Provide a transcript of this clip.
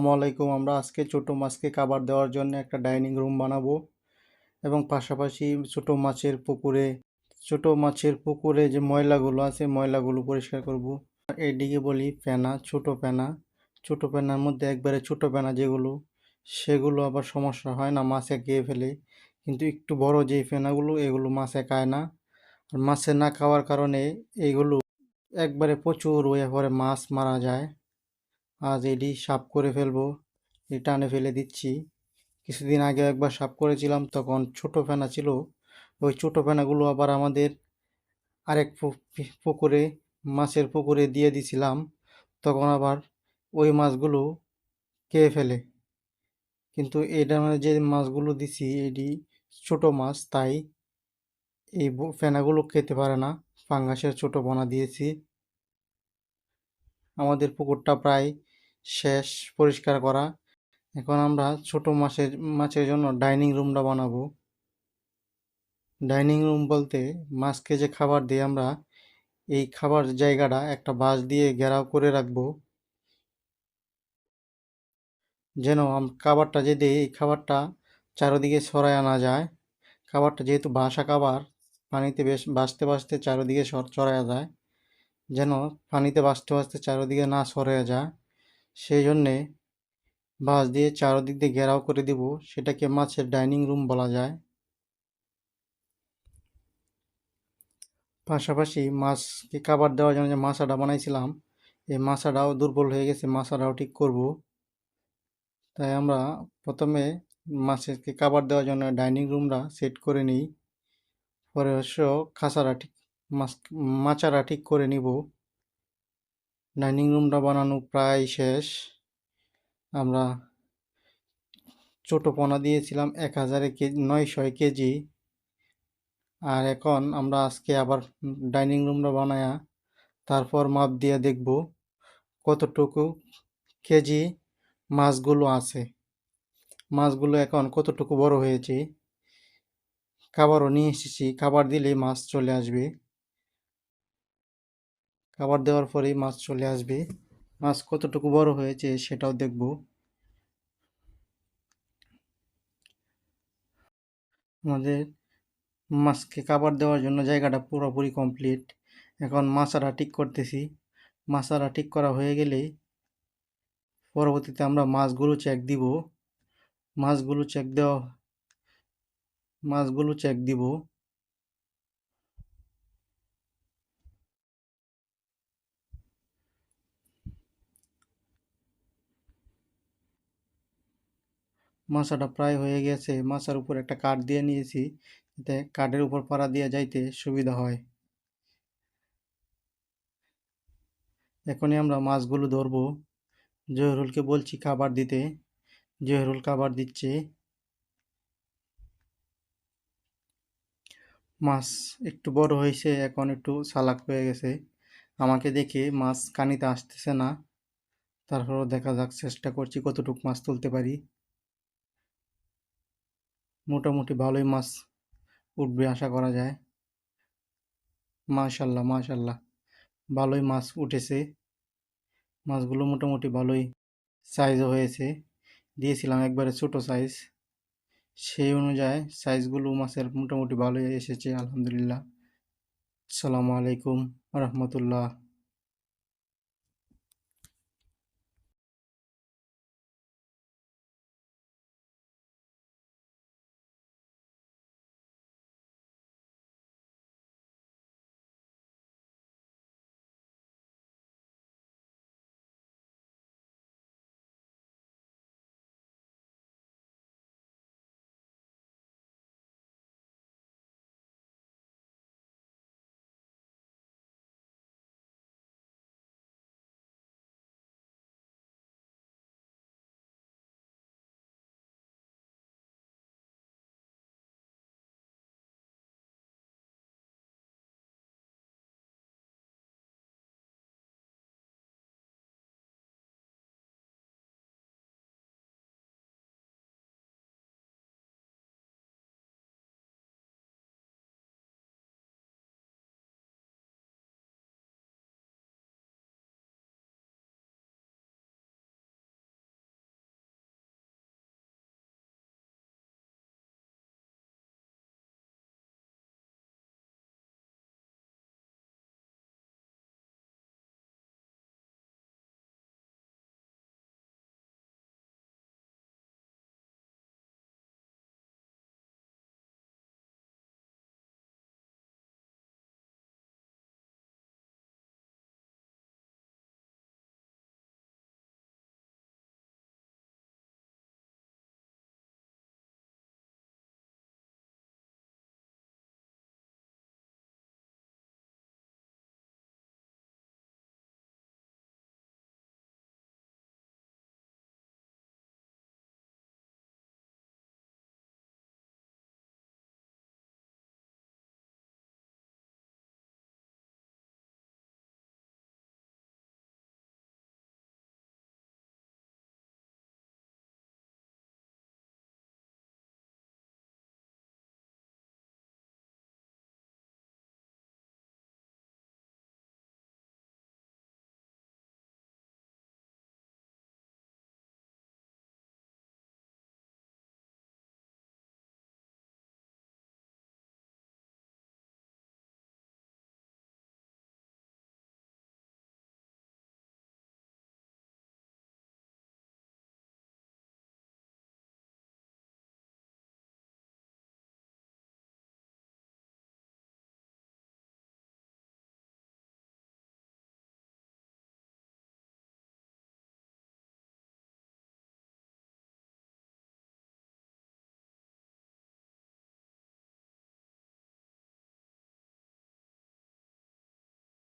আসসালামু আলাইকুম। আমরা আজকে ছোট মাছকে খাবার দেওয়ার জন্য একটা ডাইনিং রুম বানাবো এবং পাশাপাশি ছোট মাছের পুকুরে যে ময়লাগুলো আছে ময়লাগুলো পরিষ্কার করব। এইদিকে বলি ফেনা, ছোট ফেনার মধ্যে একবারে ছোট ফেনা যেগুলো সেগুলো আবার সমস্যা হয় না, মাছে খেয়ে ফেলে। কিন্তু একটু বড় যেই ফেনাগুলো এগুলো মাছে খায় না। আর মাছে না খাওয়ার কারণে এইগুলো একবারে প্রচুর হয়ে পরে মাছ মারা যায়। আজ এটি সাফ করে ফেলবো, এই টানে ফেলে দিচ্ছি। কিছুদিন আগে একবার সাফ করেছিলাম, তখন ছোট ফেনা ছিল। ওই ছোট ফেনাগুলো আবার আমাদের আরেক পুকুরে, মাছের পুকুরে দিয়ে দিছিলাম, তখন আবার ওই মাছগুলো খেয়ে ফেলে। কিন্তু এটার মানে যে মাছগুলো দিছি এটি ছোট মাছ, তাই এই ফেনাগুলো খেতে পারে না। ফাঙ্গাসের ছোট পোনা দিয়েছি। আমাদের পুকুরটা প্রায় শেষ পরিষ্কার করা। এখন আমরা ছোট মাছের জন্য ডাইনিং রুমটা বানাবো। ডাইনিং রুম বলতে মাছকে যে খাবার দিই আমরা, এই খাবার জায়গাটা একটা বাঁশ দিয়ে ঘেরাও করে রাখবো, যেন খাবারটা যে দিই এই খাবারটা চারিদিকে ছড়ায় আনা যায়। খাবারটা যেহেতু বাসা খাবার, পানিতে বেশ ভাসতে ভাসতে চারিদিকে ছড়ায় যায়, যেন পানিতে ভাসতে ভাসতে চারিদিকে না ছড়ায় যায়। সেই জন্যে বাঁশ দিয়ে চারিদিক দিয়ে ঘেরাও করে দিব, সেটাকে মাছের ডাইনিং রুম বলা যায়। পাশাপাশি মাছকে খাবার দেওয়ার জন্য যে মাছাটা বানাইছিলাম, এই মাছাটাও দুর্বল হয়ে গেছে, মাছাটাও ঠিক করব। তাই আমরা প্রথমে মাছকে খাবার দেওয়ার জন্য ডাইনিং রুমটা সেট করে নিই, পরে অবশ্য খাঁচাটা ঠিক মাছ মাচাটা ঠিক করে নিব। ডাইনিং রুমটা বানানো প্রায় শেষ। আমরা ছোট পোনা দিয়েছিলাম 900 কেজি, আর এখন আমরা আজকে আবার ডাইনিং রুমটা বানায়া তারপর মাপ দিয়ে দেখব কতটুকু কেজি মাছগুলো আছে, মাছগুলো এখন কতটুকু বড় হয়েছে। খাবারও নিয়ে এসেছি, খাবার দিলেই মাছ চলে আসবে, খাবার দেওয়ার পরেই মাছ চলে আসবে। মাছ কতটুকু বড় হয়েছে সেটাও দেখব। আমাদের মাছকে খাবার দেওয়ার জন্য জায়গাটা পুরোপুরি কমপ্লিট। এখন মাছারা ঠিক করতেছি। মাছারা ঠিক করা হয়ে গেলেই পরবর্তীতে আমরা মাছগুলো চেক দিব। মাছগুলো চেক দেওয়া মাছগুলো চেক দিব। মাছাটা প্রায় হয়ে গেছে। মাছার উপর একটা কাঠ দিয়ে নিয়েছি, যাতে কাঠের উপর পাড়া দিয়ে যাইতে সুবিধা হয়। এখনই আমরা মাছগুলো ধরবো। জহিরুলকে বলছি খাবার দিতে, জহিরুল খাবার দিচ্ছে। মাছ একটু বড় হয়েছে, এখন একটু চালাক হয়ে গেছে। আমাকে দেখে মাছ কানিতে আসতেছে না, তারপরও দেখা যাক, চেষ্টা করছি কতটুকু মাছ তুলতে পারি। মোটামুটি ভালোই মাছ উঠবে আশা করা যায়। মাশাল্লাহ মাশাল্লাহ, ভালোই মাছ উঠেছে। মাছগুলো মোটামুটি ভালোই সাইজও হয়েছে। দিয়েছিলাম একবারে ছোট সাইজ, সেই অনুযায়ী সাইজগুলো মাছের মোটামুটি ভালোই এসেছে আলহামদুলিল্লাহ। আসসালামু আলাইকুম রহমতুল্লাহ।